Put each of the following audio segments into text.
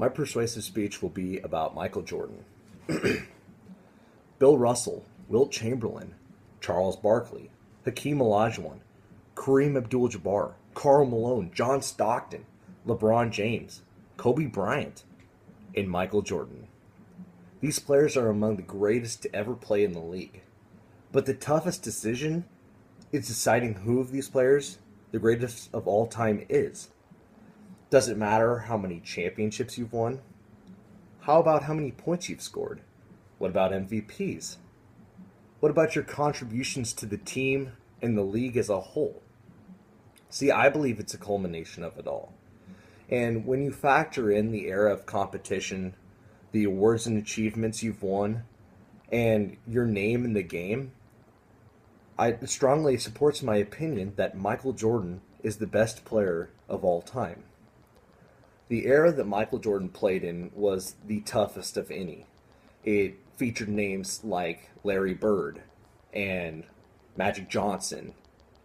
My persuasive speech will be about Michael Jordan, Bill Russell, Wilt Chamberlain, Charles Barkley, Hakeem Olajuwon, Kareem Abdul-Jabbar, Karl Malone, John Stockton, LeBron James, Kobe Bryant, and Michael Jordan. These players are among the greatest to ever play in the league. But the toughest decision is deciding who of these players the greatest of all time is. Does it matter how many championships you've won? How about how many points you've scored? What about MVPs? What about your contributions to the team and the league as a whole? See, I believe it's a culmination of it all. And when you factor in the era of competition, the awards and achievements you've won, and your name in the game, it strongly supports my opinion that Michael Jordan is the best player of all time. The era that Michael Jordan played in was the toughest of any. It featured names like Larry Bird and Magic Johnson.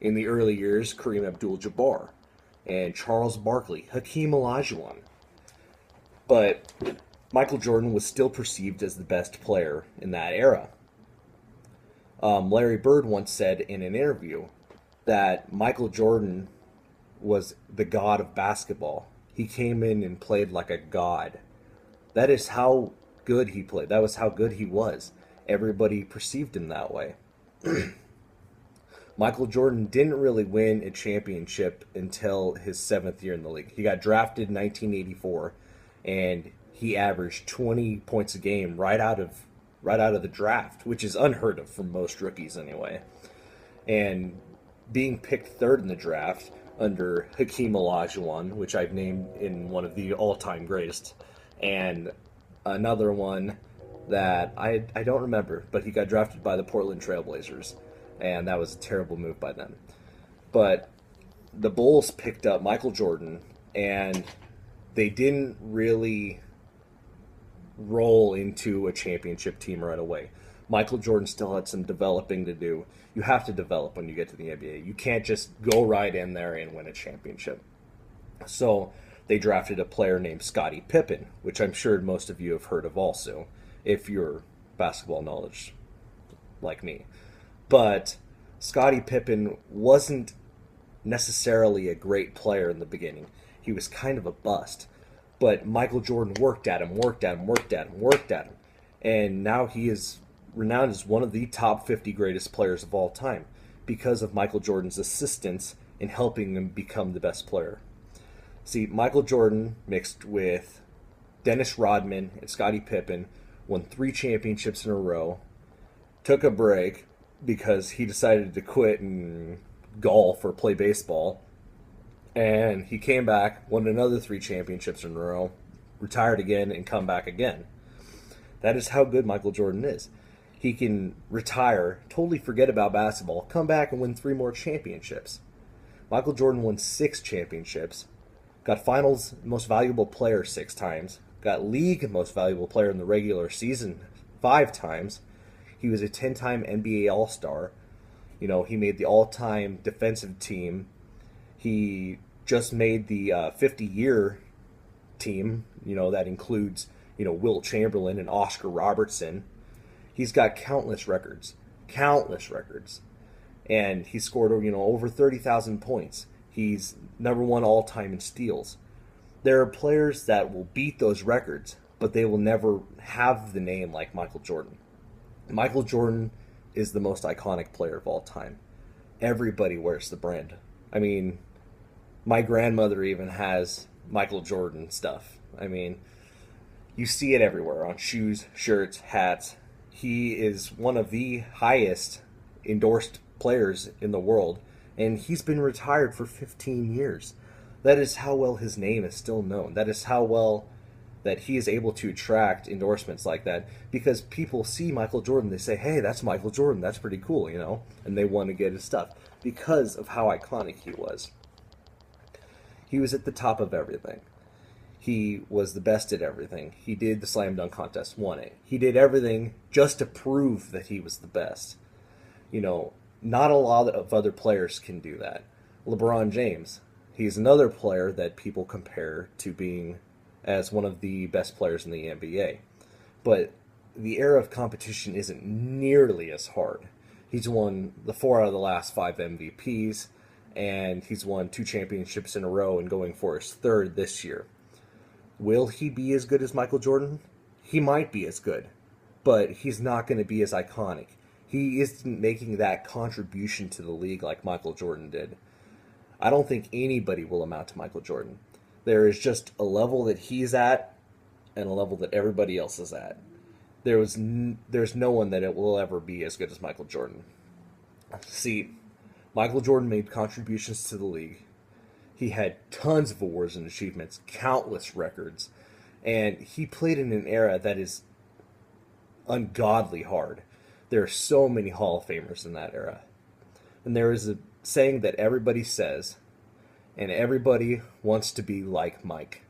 In the early years, Kareem Abdul-Jabbar and Charles Barkley, Hakeem Olajuwon. But Michael Jordan was still perceived as the best player in that era. Larry Bird once said in an interview that Michael Jordan was the god of basketball. He came in and played like a god. That is how good he played. That was how good he was. Everybody perceived him that way. Michael Jordan didn't really win a championship until his 7th year in the league. He got drafted in 1984, and he averaged 20 points a game right out of the draft, which is unheard of for most rookies anyway. And being picked 3rd in the draft under Hakeem Olajuwon, which I've named in one of the all-time greatest, and another one that I don't remember, but he got drafted by the Portland Trailblazers, and that was a terrible move by them. But the Bulls picked up Michael Jordan, and they didn't really roll into a championship team right away. Michael Jordan still had some developing to do. You have to develop when you get to the NBA. You can't just go right in there and win a championship. So they drafted a player named Scottie Pippen, which I'm sure most of you have heard of also, if you're basketball knowledge like me. But Scottie Pippen wasn't necessarily a great player in the beginning. He was kind of a bust. But Michael Jordan worked at him, and now he is renowned as one of the top 50 greatest players of all time because of Michael Jordan's assistance in helping him become the best player. See, Michael Jordan mixed with Dennis Rodman and Scottie Pippen, won 3 championships in a row, took a break because he decided to quit and golf or play baseball, and he came back, won another 3 championships in a row, retired again, and come back again. That is how good Michael Jordan is. He can retire, totally forget about basketball, come back and win 3 more championships. Michael Jordan won 6 championships, got finals most valuable player 6 times, got league most valuable player in the regular season 5 times. He was a 10-time NBA All-Star. You know, he made the all-time defensive team. He just made the 50-year team. You know, that includes, Wilt Chamberlain and Oscar Robertson. He's got countless records. And he scored, over 30,000 points. He's number 1 all-time in steals. There are players that will beat those records, but they will never have the name like Michael Jordan. Michael Jordan is the most iconic player of all time. Everybody wears the brand. I mean, my grandmother even has Michael Jordan stuff. I mean, you see it everywhere on shoes, shirts, hats. He is one of the highest endorsed players in the world, and he's been retired for 15 years. That is how well his name is still known. That is how well that he is able to attract endorsements like that, because people see Michael Jordan, they say, hey, that's Michael Jordan, that's pretty cool, and they want to get his stuff because of how iconic he was. He was at the top of everything. He was the best at everything. He did the slam dunk contest, won it. He did everything just to prove that he was the best. Not a lot of other players can do that. LeBron James, he's another player that people compare to being as one of the best players in the NBA. But the era of competition isn't nearly as hard. He's won the 4 out of the last 5 MVPs, and he's won 2 championships in a row and going for his third this year. Will he be as good as Michael Jordan? He might be as good, but he's not going to be as iconic. He isn't making that contribution to the league like Michael Jordan did. I don't think anybody will amount to Michael Jordan. There is just a level that he's at and a level that everybody else is at. There's no one that it will ever be as good as Michael Jordan. See, Michael Jordan made contributions to the league. He had tons of awards and achievements, countless records, and he played in an era that is ungodly hard. There are so many Hall of Famers in that era. And there is a saying that everybody says, and everybody wants to be like Mike.